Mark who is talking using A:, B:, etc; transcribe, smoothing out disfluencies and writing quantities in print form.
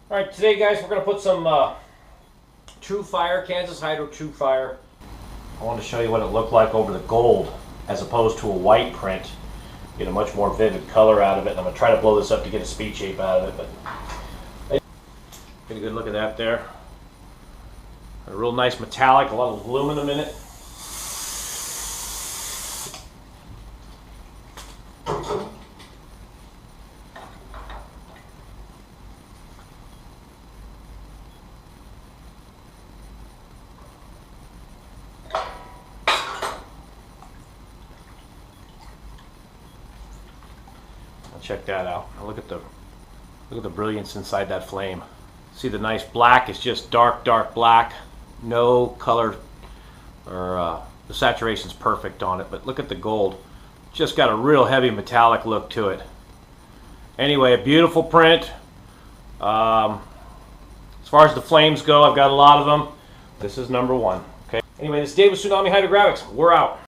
A: Alright, today guys we're going to put some True Fire, Kansas Hydro True Fire. I want to show you what it looked like over the gold as opposed to a white print. Get a much more vivid color out of it. And I'm going to try to blow this up to get a speed shape out of it. But get a good look at that there. A real nice metallic, a lot of aluminum in it. Check that out. Now look at the brilliance inside that flame. See the nice black? It's just dark black. No color, or the saturation's perfect on it. But look at the gold. Just got a real heavy metallic look to it. Anyway, a beautiful print. As far as the flames go, I've got a lot of them. This is number one. Okay. Anyway, this is Dave with Tsunami Hydrographics. We're out.